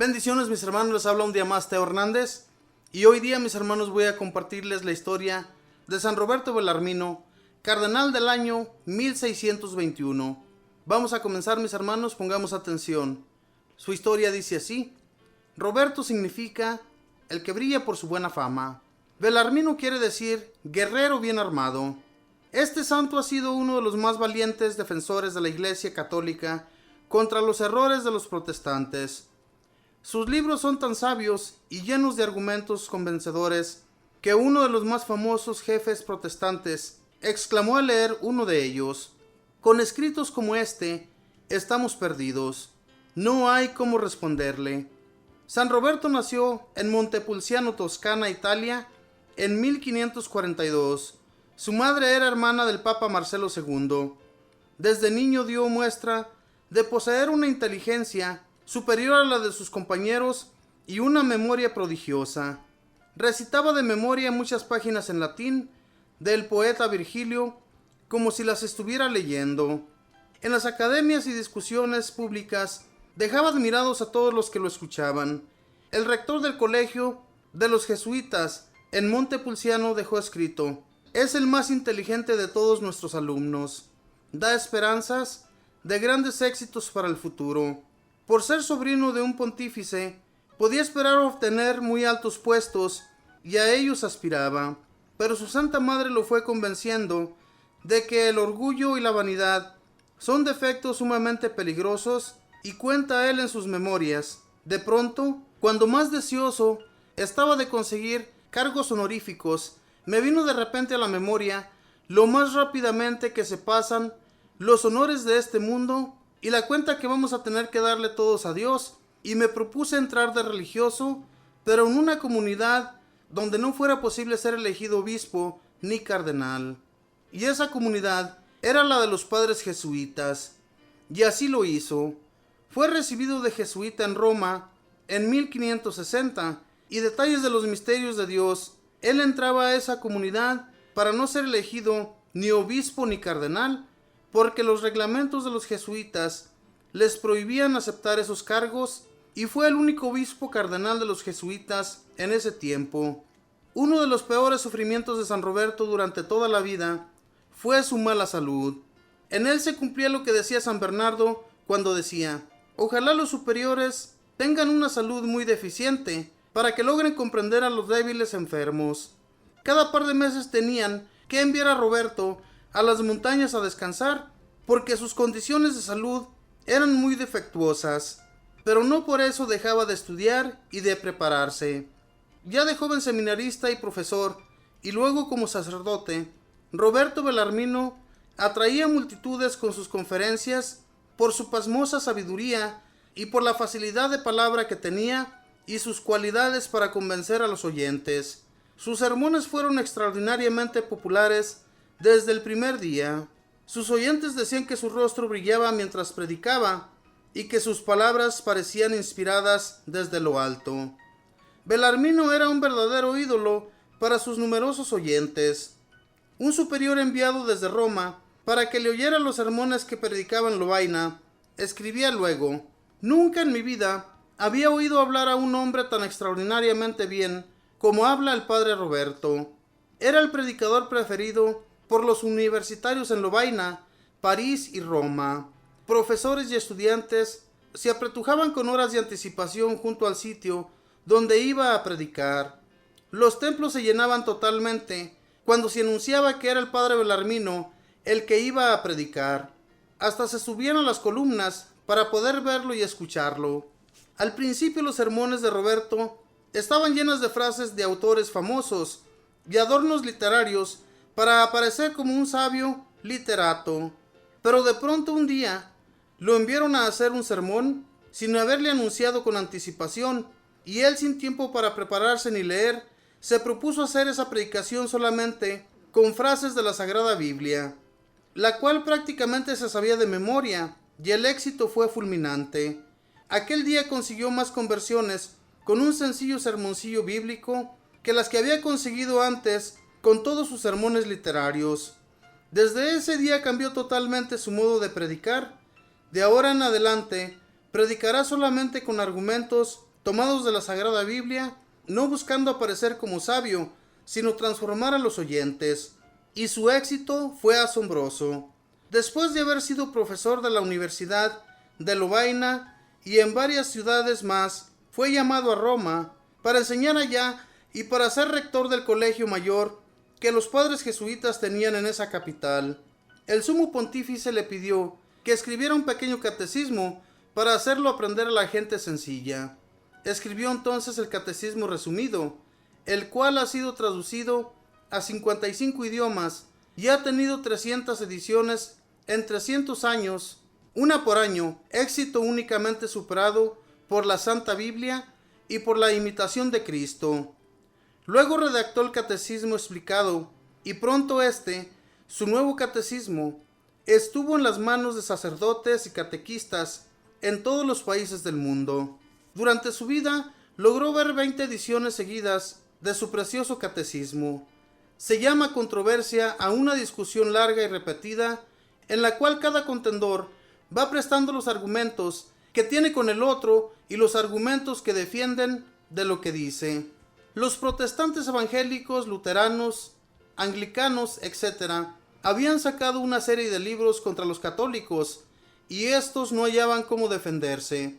Bendiciones mis hermanos, les habla un día más Teo Hernández y hoy día mis hermanos voy a compartirles la historia de San Roberto Bellarmino, cardenal del año 1621. Vamos a comenzar mis hermanos, pongamos atención. Su historia dice así: Roberto significa el que brilla por su buena fama. Bellarmino quiere decir guerrero bien armado. Este santo ha sido uno de los más valientes defensores de la Iglesia Católica contra los errores de los protestantes. Sus libros son tan sabios y llenos de argumentos convencedores que uno de los más famosos jefes protestantes exclamó al leer uno de ellos: con escritos como este, estamos perdidos. No hay cómo responderle. San Roberto nació en Montepulciano, Toscana, Italia, en 1542. Su madre era hermana del Papa Marcelo II. Desde niño dio muestra de poseer una inteligencia superior a la de sus compañeros y una memoria prodigiosa. Recitaba de memoria muchas páginas en latín del poeta Virgilio como si las estuviera leyendo. En las academias y discusiones públicas dejaba admirados a todos los que lo escuchaban. El rector del colegio de los jesuitas en Montepulciano dejó escrito: es el más inteligente de todos nuestros alumnos. Da esperanzas de grandes éxitos para el futuro. Por ser sobrino de un pontífice, podía esperar obtener muy altos puestos y a ellos aspiraba, pero su Santa Madre lo fue convenciendo de que el orgullo y la vanidad son defectos sumamente peligrosos y cuenta él en sus memorias. De pronto, cuando más deseoso estaba de conseguir cargos honoríficos, me vino de repente a la memoria lo más rápidamente que se pasan los honores de este mundo y la cuenta que vamos a tener que darle todos a Dios, y me propuse entrar de religioso, pero en una comunidad donde no fuera posible ser elegido obispo ni cardenal. Y esa comunidad era la de los padres jesuitas, y así lo hizo. Fue recibido de jesuita en Roma en 1560, y detalles de los misterios de Dios. Él entraba a esa comunidad para no ser elegido ni obispo ni cardenal, porque los reglamentos de los jesuitas les prohibían aceptar esos cargos, y fue el único obispo cardenal de los jesuitas en ese tiempo. Uno de los peores sufrimientos de San Roberto durante toda la vida fue su mala salud. En él se cumplía lo que decía San Bernardo cuando decía: ojalá los superiores tengan una salud muy deficiente para que logren comprender a los débiles enfermos. Cada par de meses tenían que enviar a Roberto a las montañas a descansar, porque sus condiciones de salud eran muy defectuosas, pero no por eso dejaba de estudiar y de prepararse. Ya de joven seminarista y profesor, y luego como sacerdote, Roberto Bellarmino atraía multitudes con sus conferencias por su pasmosa sabiduría y por la facilidad de palabra que tenía y sus cualidades para convencer a los oyentes. Sus sermones fueron extraordinariamente populares desde el primer día. Sus oyentes decían que su rostro brillaba mientras predicaba y que sus palabras parecían inspiradas desde lo alto. Bellarmino era un verdadero ídolo para sus numerosos oyentes. Un superior enviado desde Roma para que le oyera los sermones que predicaba en Lovaina escribía luego: nunca en mi vida había oído hablar a un hombre tan extraordinariamente bien como habla el padre Roberto. Era el predicador preferido por los universitarios en Lovaina, París y Roma. Profesores y estudiantes se apretujaban con horas de anticipación junto al sitio donde iba a predicar. Los templos se llenaban totalmente cuando se anunciaba que era el padre Bellarmino el que iba a predicar. Hasta se subían a las columnas para poder verlo y escucharlo. Al principio los sermones de Roberto estaban llenas de frases de autores famosos y adornos literarios para aparecer como un sabio literato. Pero de pronto un día lo enviaron a hacer un sermón sin haberle anunciado con anticipación, y él, sin tiempo para prepararse ni leer, se propuso hacer esa predicación solamente con frases de la Sagrada Biblia, la cual prácticamente se sabía de memoria, y el éxito fue fulminante. Aquel día consiguió más conversiones con un sencillo sermoncillo bíblico que las que había conseguido antes con todos sus sermones literarios. Desde ese día cambió totalmente su modo de predicar. De ahora en adelante, predicará solamente con argumentos tomados de la Sagrada Biblia, no buscando aparecer como sabio, sino transformar a los oyentes, y su éxito fue asombroso. Después de haber sido profesor de la Universidad de Lovaina y en varias ciudades más, fue llamado a Roma para enseñar allá y para ser rector del colegio mayor que los padres jesuitas tenían en esa capital. El sumo pontífice le pidió que escribiera un pequeño catecismo para hacerlo aprender a la gente sencilla. Escribió entonces el Catecismo Resumido, el cual ha sido traducido a 55 idiomas y ha tenido 300 ediciones en 300 años, una por año, éxito únicamente superado por la Santa Biblia y por la Imitación de Cristo. Luego redactó el Catecismo Explicado y pronto su nuevo catecismo, estuvo en las manos de sacerdotes y catequistas en todos los países del mundo. Durante su vida logró ver 20 ediciones seguidas de su precioso catecismo. Se llama controversia a una discusión larga y repetida en la cual cada contendor va prestando los argumentos que tiene con el otro y los argumentos que defienden de lo que dice. Los protestantes evangélicos, luteranos, anglicanos, etc., habían sacado una serie de libros contra los católicos y estos no hallaban cómo defenderse.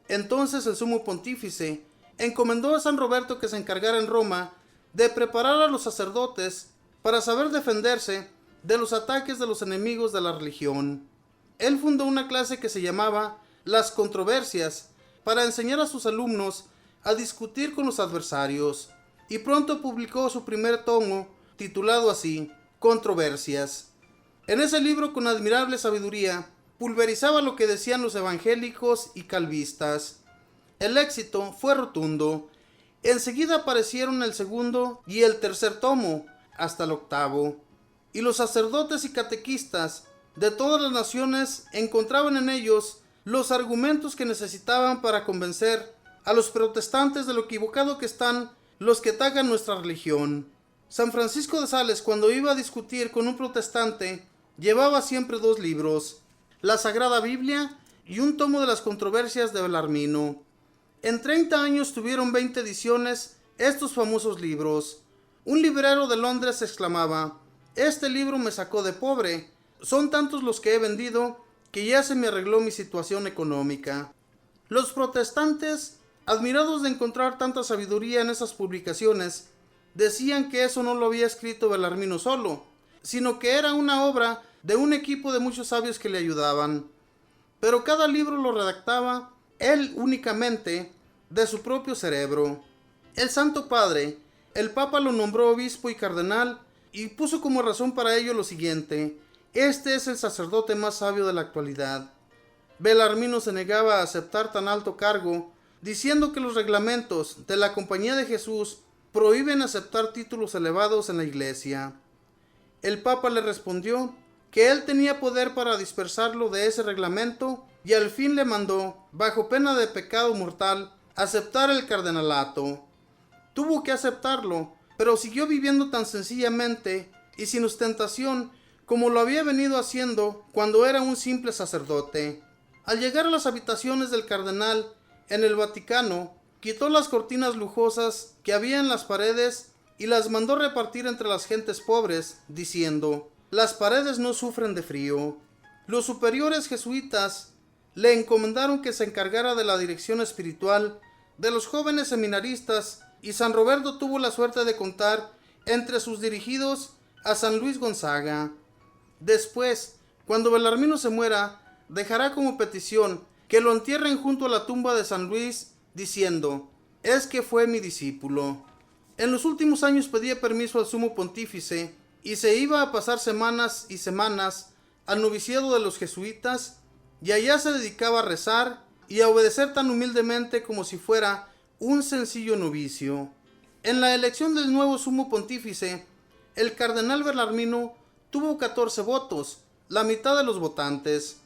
Entonces el sumo pontífice encomendó a San Roberto que se encargara en Roma de preparar a los sacerdotes para saber defenderse de los ataques de los enemigos de la religión. Él fundó una clase que se llamaba Las Controversias para enseñar a sus alumnos a discutir con los adversarios, y pronto publicó su primer tomo titulado así, Controversias. En ese libro, con admirable sabiduría, pulverizaba lo que decían los evangélicos y calvistas. El éxito fue rotundo. Enseguida aparecieron el segundo y el tercer tomo, hasta el octavo, y los sacerdotes y catequistas de todas las naciones encontraban en ellos los argumentos que necesitaban para convencer a los protestantes de lo equivocado que están los que atacan nuestra religión. San Francisco de Sales, cuando iba a discutir con un protestante, llevaba siempre 2 libros, la Sagrada Biblia y un tomo de las controversias de Belarmino. En 30 años tuvieron 20 ediciones estos famosos libros. Un librero de Londres exclamaba: «Este libro me sacó de pobre. Son tantos los que he vendido que ya se me arregló mi situación económica». Los protestantes, admirados de encontrar tanta sabiduría en esas publicaciones, decían que eso no lo había escrito Belarmino solo, sino que era una obra de un equipo de muchos sabios que le ayudaban. Pero cada libro lo redactaba él únicamente de su propio cerebro. El Santo Padre, el Papa, lo nombró obispo y cardenal y puso como razón para ello lo siguiente: este es el sacerdote más sabio de la actualidad. Belarmino se negaba a aceptar tan alto cargo, diciendo que los reglamentos de la Compañía de Jesús prohíben aceptar títulos elevados en la Iglesia. El Papa le respondió que él tenía poder para dispersarlo de ese reglamento y al fin le mandó, bajo pena de pecado mortal, aceptar el cardenalato. Tuvo que aceptarlo, pero siguió viviendo tan sencillamente y sin ostentación como lo había venido haciendo cuando era un simple sacerdote. Al llegar a las habitaciones del cardenal en el Vaticano, quitó las cortinas lujosas que había en las paredes y las mandó repartir entre las gentes pobres, diciendo: «Las paredes no sufren de frío». Los superiores jesuitas le encomendaron que se encargara de la dirección espiritual de los jóvenes seminaristas, y San Roberto tuvo la suerte de contar entre sus dirigidos a San Luis Gonzaga. Después, cuando Belarmino se muera, dejará como petición que lo entierren junto a la tumba de San Luis, diciendo: «Es que fue mi discípulo». En los últimos años pedía permiso al sumo pontífice y se iba a pasar semanas y semanas al noviciado de los jesuitas, y allá se dedicaba a rezar y a obedecer tan humildemente como si fuera un sencillo novicio. En la elección del nuevo sumo pontífice, el cardenal Belarmino tuvo 14 votos, la mitad de los votantes.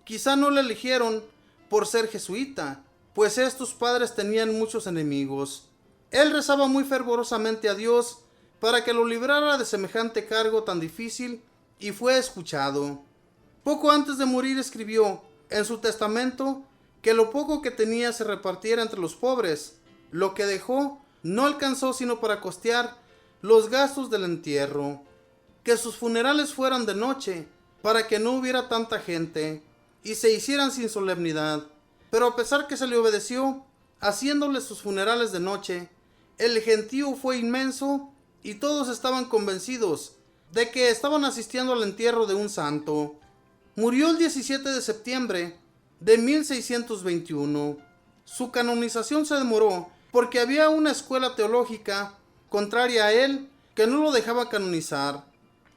Quizá no le eligieron por ser jesuita, pues estos padres tenían muchos enemigos. Él rezaba muy fervorosamente a Dios para que lo librara de semejante cargo tan difícil y fue escuchado. Poco antes de morir escribió en su testamento que lo poco que tenía se repartiera entre los pobres. Lo que dejó no alcanzó sino para costear los gastos del entierro. Que sus funerales fueran de noche, para que no hubiera tanta gente, y se hicieran sin solemnidad. Pero a pesar que se le obedeció, haciéndole sus funerales de noche, el gentío fue inmenso y todos estaban convencidos de que estaban asistiendo al entierro de un santo. Murió el 17 de septiembre de 1621. Su canonización se demoró porque había una escuela teológica contraria a él que no lo dejaba canonizar,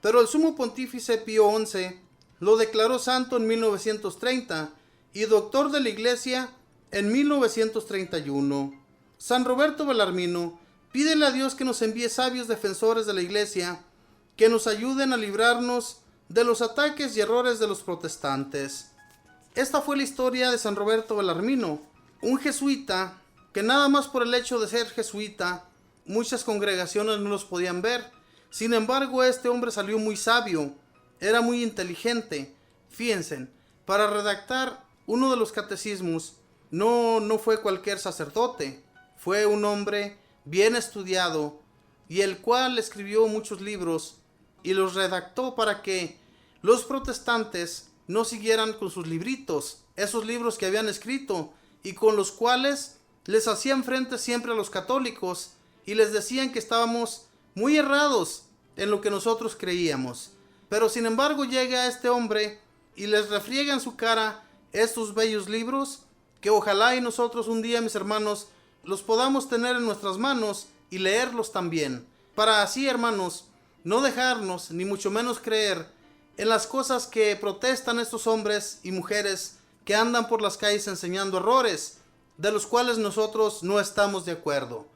pero el sumo pontífice Pío XI lo declaró santo en 1930 y doctor de la Iglesia en 1931. San Roberto Belarmino, pídele a Dios que nos envíe sabios defensores de la Iglesia que nos ayuden a librarnos de los ataques y errores de los protestantes. Esta fue la historia de San Roberto Belarmino, un jesuita que nada más por el hecho de ser jesuita, muchas congregaciones no los podían ver. Sin embargo, este hombre salió muy sabio, era muy inteligente. Fíjense, para redactar uno de los catecismos no fue cualquier sacerdote, fue un hombre bien estudiado y el cual escribió muchos libros y los redactó para que los protestantes no siguieran con sus libritos, esos libros que habían escrito y con los cuales les hacían frente siempre a los católicos y les decían que estábamos muy errados en lo que nosotros creíamos. Pero sin embargo llega este hombre y les refriega en su cara estos bellos libros que ojalá y nosotros un día, mis hermanos, los podamos tener en nuestras manos y leerlos también, para así, hermanos, no dejarnos ni mucho menos creer en las cosas que protestan estos hombres y mujeres que andan por las calles enseñando errores de los cuales nosotros no estamos de acuerdo.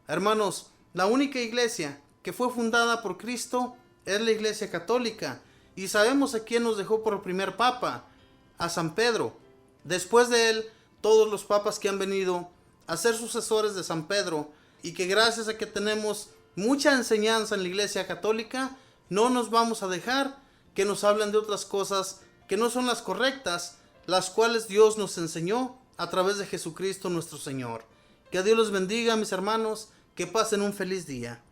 Hermanos, la única iglesia que fue fundada por Cristo es la Iglesia Católica, y sabemos a quién nos dejó por el primer papa, a San Pedro. Después de él, todos los papas que han venido a ser sucesores de San Pedro, y que gracias a que tenemos mucha enseñanza en la Iglesia Católica, no nos vamos a dejar que nos hablen de otras cosas que no son las correctas, las cuales Dios nos enseñó a través de Jesucristo nuestro Señor. Que Dios los bendiga, mis hermanos, que pasen un feliz día.